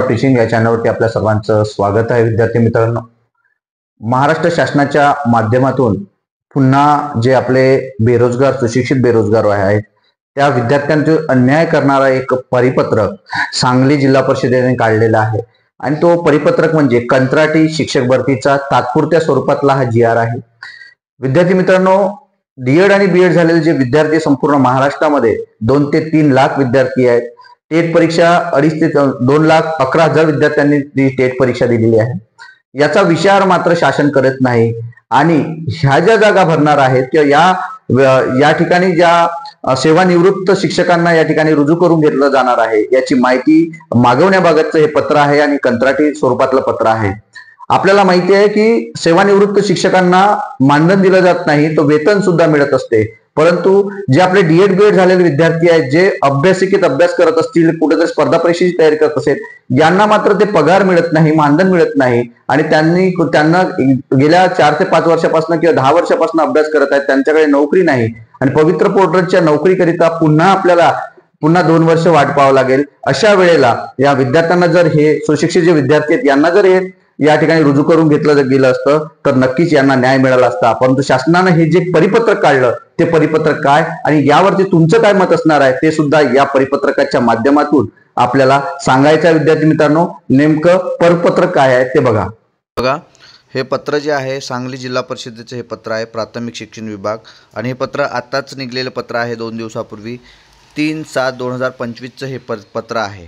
Teaching या चॅनलवरती आपल्या सर्वांचं स्वागत आहे. विद्यार्थी मित्रांनो, महाराष्ट्र शासनाच्या माध्यमातून पुन्हा जे आपले बेरोजगार सुशिक्षित बेरोजगार आहेत त्या विद्यार्थ्यांचे अन्याय करणारा एक परिपत्रक सांगली जिल्हा परिषदेने काढलेला आहे. आणि तो परिपत्रक म्हणजे कंत्राटी शिक्षक भरतीचा तात्पुरत्या स्वरूपातला हा GR आहे. विद्यार्थी मित्रांनो, डीएड आणि बीएड झालेले जे विद्यार्थी संपूर्ण महाराष्ट्रामध्ये 2 ते 3 लाख विद्यार्थी आहेत. टेट परीक्षा 2.5 ते 2,11,000 विद्यार्थ्यांनी टेट परीक्षा दिलेली आहे. याचा विचार मात्र शासन करत नाही. आणि ह्या ज्या जागा भरणार आहेत किंवा या ठिकाणी ज्या सेवानिवृत्त शिक्षकांना या ठिकाणी रुजू करून घेतलं जाणार आहे याची माहिती मागवण्याबाबतचं हे पत्र आहे आणि कंत्राटी स्वरूपातलं पत्र आहे. आपल्याला माहिती आहे की सेवानिवृत्त शिक्षकांना मानधन दिलं जात नाही, तो वेतन सुद्धा मिळत असते. परंतु जे आपले डीएड बीएड झालेले विद्यार्थी आहेत, जे अभ्यासिकेत अभ्यास करत असतील, कुठेतरी स्पर्धा परीक्षेची तयारी करत असेल, यांना मात्र ते पगार मिळत नाही, मानधन मिळत नाही. आणि त्यांना गेल्या 4 ते 5 वर्षापासून किंवा 10 वर्षापासून अभ्यास करत आहेत, त्यांच्याकडे नोकरी नाही. आणि पवित्र पोर्टलच्या नोकरीकरिता आपल्याला पुन्हा 2 वर्ष वाट पाहावं लागेल. अशा वेळेला या विद्यार्थ्यांना जर हे सुशिक्षित जे विद्यार्थी आहेत यांना जर हे या ठिकाणी रुजू करून घेतलं गेलं असतं तर नक्कीच यांना न्याय मिळाला असता. परंतु शासनानं हे जे परिपत्रक काढलं ते परिपत्रक काय आणि यावरती तुमचं काय मत असणार आहे ते सुद्धा या परिपत्रकाच्या माध्यमातून आपल्याला सांगायचं आहे. विद्यार्थी मित्रांनो, नेमकं परिपत्रक काय आहे ते बघा. हे पत्र जे आहे सांगली जिल्हा परिषदेचे हे पत्र आहे, प्राथमिक शिक्षण विभाग. आणि हे पत्र आताच निघलेलं पत्र आहे, 2 दिवसापूर्वी 3/7/2025 हे पत्र आहे.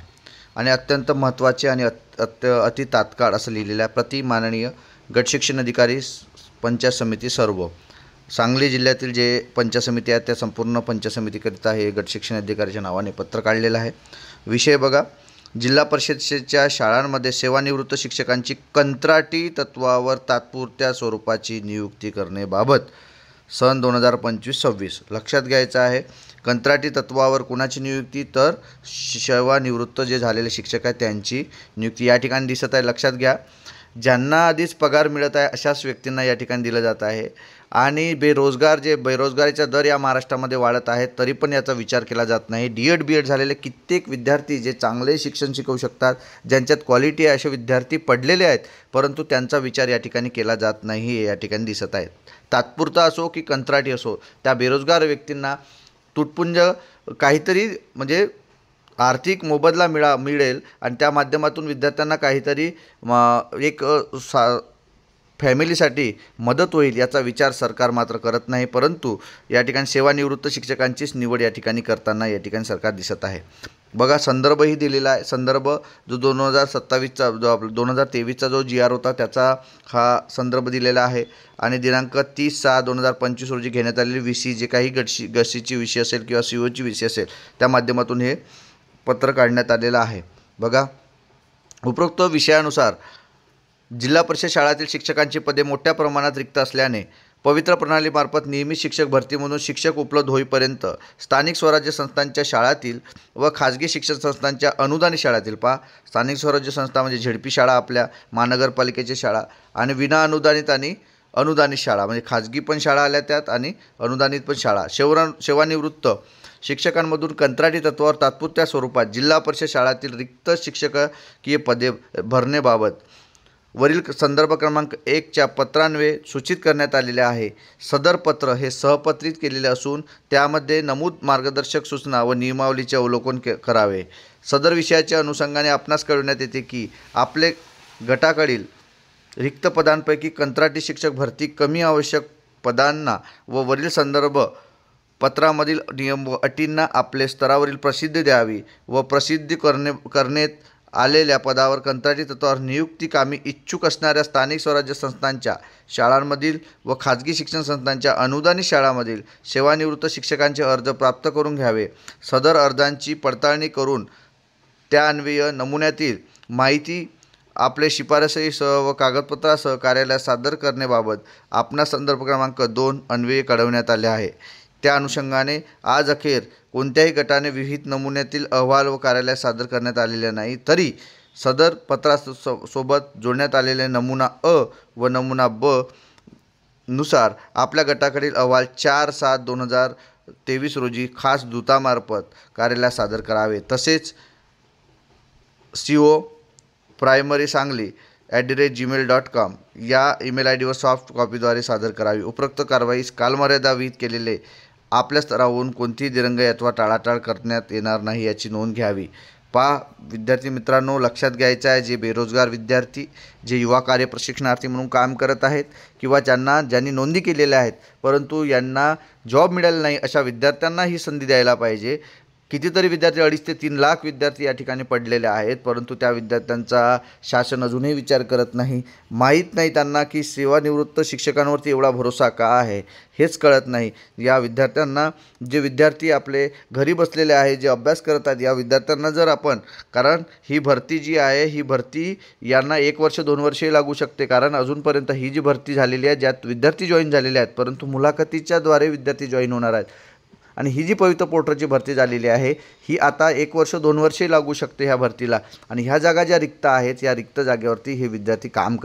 आणि अत्यंत महत्त्वाचे आणि अति तात्काळ असं लिहिलेलं आहे. प्रति माननीय गट शिक्षण अधिकारी पंचायत समिती सर्व. सांगली जिल्ह्यातील जे पंचायत समिती आहेत त्या संपूर्ण पंचायत समितीकरिता हे गट शिक्षण अधिकाऱ्याच्या नावाने पत्र काढलेलं आहे. विषय बघा, जिल्हा परिषदेच्या शाळांमध्ये सेवानिवृत्त शिक्षकांची कंत्राटी तत्वावर तात्पुरत्या स्वरूपाची नियुक्ती करण्याबाबत सन 2025-26 लक्षात घ्यायचं आहे. कंत्राटी तत्वावर कुणाची नियुक्ती, तर सेवानिवृत्त जे झालेले शिक्षक आहेत त्यांची नियुक्ती या ठिकाणी दिसत आहे. लक्षात घ्या, ज्यांना आधीच पगार मिळत आहे अशाच व्यक्तींना या ठिकाणी दिलं जात आहे. आणि बेरोजगारीचा दर या महाराष्ट्रामध्ये वाढत आहे तरी पण याचा विचार केला जात नाही. डीएड बीएड झालेले कित्येक विद्यार्थी जे चांगले शिक्षण शिकवू शकतात, ज्यांच्यात क्वालिटी आहे असे विद्यार्थी पडलेले आहेत, परंतु त्यांचा विचार या ठिकाणी केला जात नाही हे या ठिकाणी दिसत आहेत. तात्पुरता असो की कंत्राटी असो, त्या बेरोजगार व्यक्तींना तुटपुंज काहीतरी म्हणजे आर्थिक मोबदला मिळेल आणि त्या माध्यमातून विद्यार्थ्यांना काहीतरी एक फॅमिलीसाठी मदत होईल याचा विचार सरकार मात्र करत नाही. परंतु या ठिकाणी सेवानिवृत्त शिक्षकांचीच निवड या ठिकाणी करताना या ठिकाणी सरकार दिसत आहे. बघा, संदर्भही दिलेला आहे. संदर्भ जो 2027चा जो 2023चा जो GR होता त्याचा हा संदर्भ दिलेला आहे. आणि दिनांक 30/6/2025 रोजी घेण्यात आलेली VC जे काही गटशीची विषय असेल किंवा COची विषय असेल त्या माध्यमातून हे पत्र काढण्यात आलेलं आहे. बघा, उपरोक्त विषयानुसार जिल्हा परिषद शाळातील शिक्षकांची पदे मोठ्या प्रमाणात रिक्त असल्याने पवित्र प्रणालीमार्फत नियमित शिक्षक भरतीमधून शिक्षक उपलब्ध होईपर्यंत स्थानिक स्वराज्य संस्थांच्या शाळातील व खाजगी शिक्षण संस्थांच्या अनुदानित शाळातील स्थानिक स्वराज्य संस्था म्हणजे झेडपी शाळा, आपल्या महानगरपालिकेची शाळा, आणि विना अनुदानित आणि अनुदानित शाळा म्हणजे खाजगी पण शाळा आल्या त्यात आणि अनुदानित पण शाळा. सेवानिवृत्त शिक्षकांमधून कंत्राटी तत्वावर तात्पुरत्या स्वरूपात जिल्हा परिषद शाळातील रिक्त शिक्षकीय पदे भरण्याबाबत वरील संदर्भ क्रमांक 1च्या पत्रान्वये सूचित करण्यात आलेले आहे. सदर पत्र हे सहपत्रित केलेले असून त्यामध्ये नमूद मार्गदर्शक सूचना व नियमावलीचे अवलोकन करावे. सदर विषयाच्या अनुषंगाने आपणास कळविण्यात येते की आपले गटाकडील रिक्त पदांपैकी कंत्राटी शिक्षक भरती कमी आवश्यक पदांना व वरील संदर्भ पत्रामधील नियम व अटींना आपले स्तरावरील प्रसिद्धी द्यावी व प्रसिद्धी करण्यात आलेल्या पदावर कंत्राटी तत्वावर नियुक्ती कामी इच्छुक असणाऱ्या स्थानिक स्वराज्य संस्थांच्या शाळांमधील व खाजगी शिक्षण संस्थांच्या अनुदानित शाळांमधील सेवानिवृत्त शिक्षकांचे अर्ज प्राप्त करून घ्यावे. सदर अर्जांची पडताळणी करून त्यान्वये नमुन्यातील माहिती आपले शिफारसीसह व कागदपत्रासह कार्यालयात सादर करण्याबाबत आपणास संदर्भ क्रमांक 2 अन्वये कळवण्यात आले आहे. त्या अनुषंगाने आज अखेर कोणत्याही गटाने विहित नमुन्यातील अहवाल व कार्यालयात सादर करण्यात आलेले नाही, तरी सदर पत्रासोबत जोडण्यात आलेले नमुना अ व नमुना ब नुसार आपल्या गटाकडील अहवाल 4/7/2023 रोजी खास दूतामार्फत कार्यालयात सादर करावे. तसेच CO primary.sangli@gmail.com या ईमेल आय डीवर सॉफ्ट कॉपीद्वारे सादर करावी. उपरोक्त कारवाईस कालमर्यादा विहित केलेले आपल्या स्तरावरून कोणतीही दिरंगाई अथवा टाळाटाळ करण्यात येणार नाही याची नोंद घ्यावी. विद्यार्थी मित्रांनो, लक्षात घ्यायचं आहे, जे बेरोजगार विद्यार्थी, जे युवा कार्य प्रशिक्षणार्थी म्हणून काम करत आहेत किंवा ज्यांनी नोंदी केलेल्या आहेत परंतु यांना जॉब मिळाला नाही, अशा विद्यार्थ्यांना ही संधी द्यायला पाहिजे. कितीतरी विद्यार्थी 2.5 ते 3 लाख विद्यार्थी या ठिकाणी पडलेले आहेत, परंतु त्या विद्यार्थ्यांचा शासन अजूनही विचार करत नाही. माहीत नाही त्यांना की सेवानिवृत्त शिक्षकांवरती एवढा भरोसा का आहे हेच कळत नाही. या विद्यार्थ्यांना, जे विद्यार्थी आपले घरी बसलेले आहे, जे अभ्यास करत आहेत, या विद्यार्थ्यांना जर आपण, कारण ही भरती जी आहे ही भरती यांना 1 वर्ष 2 वर्षही लागू शकते, कारण अजूनपर्यंत ही जी भरती झालेली आहे ज्यात विद्यार्थी जॉईन झालेले आहेत परंतु मुलाखतीच्याद्वारे विद्यार्थी जॉईन होणार आहेत. आणि ही जी पवित्र पोर्टलची भरती झालेली आहे ही आता 1 वर्ष 2 वर्षही लागू शकते ह्या भरतीला. आणि ह्या जागा ज्या रिक्त आहेत या रिक्त जागेवरती हे विद्यार्थी काम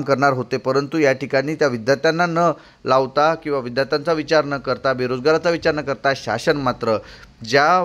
करणार होते, परंतु या ठिकाणी त्या विद्यार्थ्यांना न लावता किंवा विद्यार्थ्यांचा विचार न करता, बेरोजगाराचा विचार न करता शासन मात्र ज्या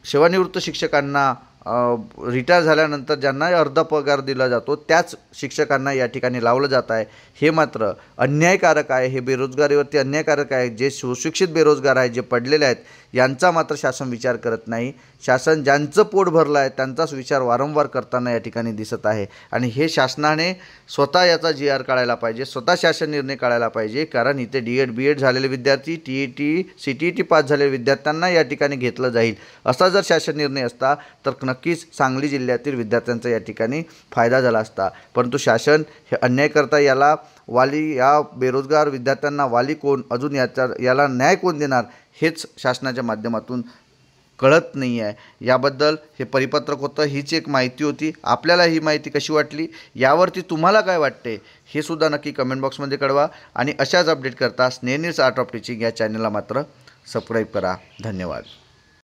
सेवानिवृत्त शिक्षकांना रिटायर झाल्यानंतर ज्यांना अर्धा पगार दिला जातो त्याच शिक्षकांना या ठिकाणी लावलं जात आहे. हे मात्र अन्यायकारक आहे. हे बेरोजगारीवरती अन्यायकारक आहे. जे सुशिक्षित बेरोजगार आहेत, जे पडलेले आहेत, यांचा मात्र शासन विचार करत नाही. शासन ज्यांचं पोट भरलं आहे त्यांचाच विचार वारंवार करताना या ठिकाणी दिसत आहे. आणि हे शासनाने स्वतः याचा GR काढायला पाहिजे, स्वतः शासन निर्णय काढायला पाहिजे, कारण इथे D.Ed B.Ed झालेले विद्यार्थी, TET CTET पास झालेले विद्यार्थ्यांना या ठिकाणी घेतलं जाईल. असा जर शासन निर्णय असता तर नक्कीच सांगली जिल्ह्यातील विद्यार्थ्यांचा या ठिकाणी फायदा झाला असता. परंतु शासन हे अन्याय करता, याला वाली, या बेरोजगार विद्यार्थ्यांना वाली कोण, अजून याला न्याय कोण देणार हेच शासनाच्या माध्यमातून कळत नाही आहे. याबद्दल हे परिपत्रक होतं, हीच एक माहिती होती. आपल्याला ही माहिती कशी वाटली, यावरती तुम्हाला काय वाटते हे सुद्धा नक्की कमेंट बॉक्समध्ये कळवा. आणि अशाच अपडेट करता स्नेह न्यूज आर्ट ऑफ टीचिंग या चॅनलला मात्र सबस्क्राईब करा. धन्यवाद.